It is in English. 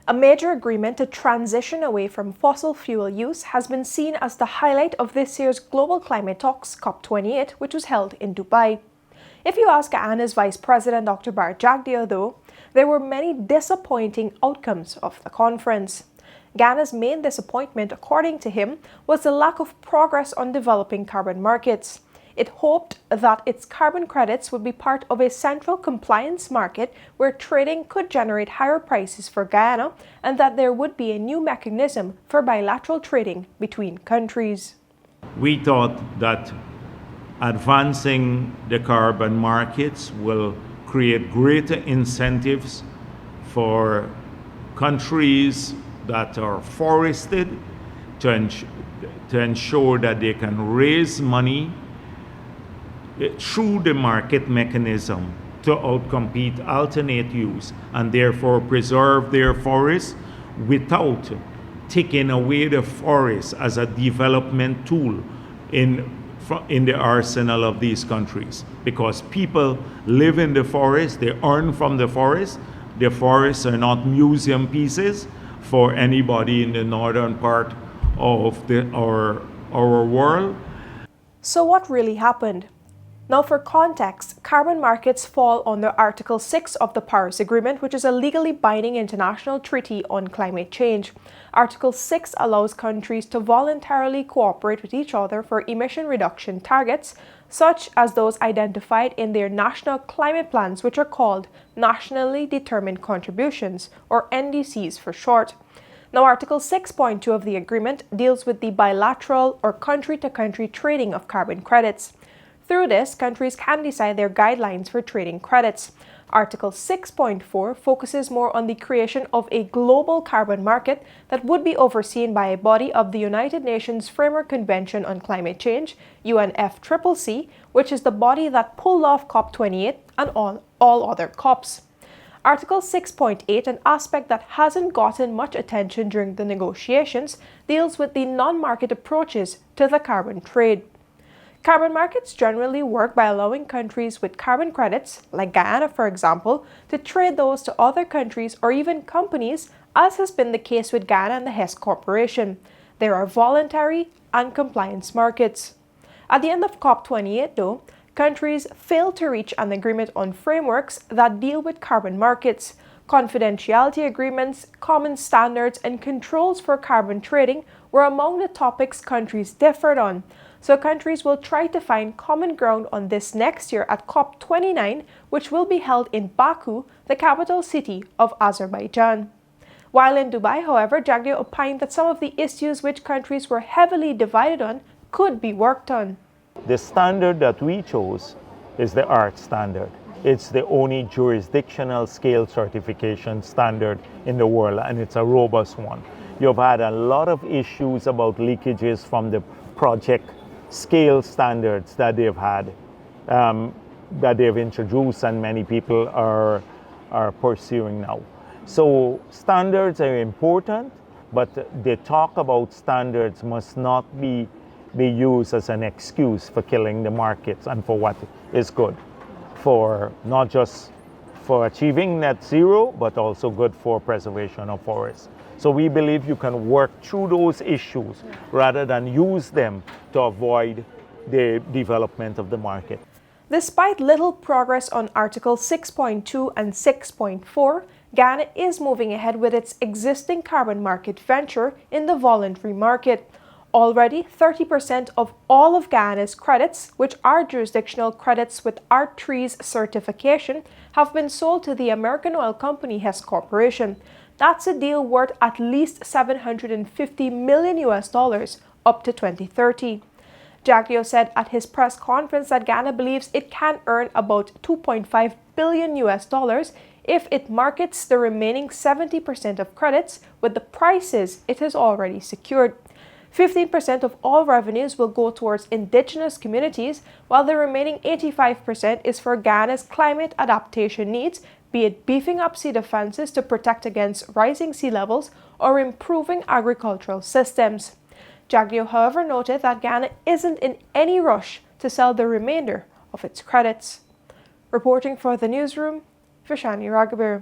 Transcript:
A major agreement to transition away from fossil fuel use has been seen as the highlight of this year's global climate talks, COP28, which was held in Dubai. If you ask Guyana's Vice President Dr. Bharrat Jagdeo, though, there were many disappointing outcomes of the conference. Guyana's main disappointment, according to him, was the lack of progress on developing carbon markets. It hoped that its carbon credits would be part of a central compliance market where trading could generate higher prices for Guyana and that there would be a new mechanism for bilateral trading between countries. We thought that advancing the carbon markets will create greater incentives for countries that are forested to ensure that they can raise money through the market mechanism to outcompete alternate use and therefore preserve their forests without taking away the forest as a development tool in the arsenal of these countries. Because people live in the forest, they earn from the forest. The forests are not museum pieces for anybody in the northern part of our world. So what really happened? Now, for context, carbon markets fall under Article 6 of the Paris Agreement, which is a legally binding international treaty on climate change. Article 6 allows countries to voluntarily cooperate with each other for emission reduction targets, such as those identified in their national climate plans, which are called Nationally Determined Contributions, or NDCs for short. Now, Article 6.2 of the agreement deals with the bilateral or country-to-country trading of carbon credits. Through this, countries can decide their guidelines for trading credits. Article 6.4 focuses more on the creation of a global carbon market that would be overseen by a body of the United Nations Framework Convention on Climate Change, UNFCCC, which is the body that pulled off COP28 and all other COPs. Article 6.8, an aspect that hasn't gotten much attention during the negotiations, deals with the non-market approaches to the carbon trade. Carbon markets generally work by allowing countries with carbon credits, like Guyana for example, to trade those to other countries or even companies, as has been the case with Guyana and the Hess Corporation. There are voluntary and compliance markets. At the end of COP28, though, countries failed to reach an agreement on frameworks that deal with carbon markets. Confidentiality agreements, common standards, and controls for carbon trading were among the topics countries differed on. So countries will try to find common ground on this next year at COP29, which will be held in Baku, the capital city of Azerbaijan. While in Dubai, however, Jagdeo opined that some of the issues which countries were heavily divided on could be worked on. The standard that we chose is the ART standard. It's the only jurisdictional scale certification standard in the world, and it's a robust one. You've had a lot of issues about leakages from the project scale standards that they've had, that they've introduced, and many people are pursuing now. So standards are important, but the talk about standards must not be used as an excuse for killing the markets and for what is good, for not just for achieving net zero, but also good for preservation of forests. So we believe you can work through those issues rather than use them to avoid the development of the market. Despite little progress on Article 6.2 and 6.4, Guyana is moving ahead with its existing carbon market venture in the voluntary market. Already, 30% of all of Guyana's credits, which are jurisdictional credits with ART3's certification, have been sold to the American oil company Hess Corporation. That's a deal worth at least $750 million up to 2030. Jagdeo said at his press conference that Guyana believes it can earn about $2.5 billion if it markets the remaining 70% of credits with the prices it has already secured. 15% of all revenues will go towards indigenous communities, while the remaining 85% is for Guyana's climate adaptation needs, be it beefing up sea defenses to protect against rising sea levels or improving agricultural systems. Jagdeo, however, noted that Guyana isn't in any rush to sell the remainder of its credits. Reporting for the newsroom, Vishani Raghavir.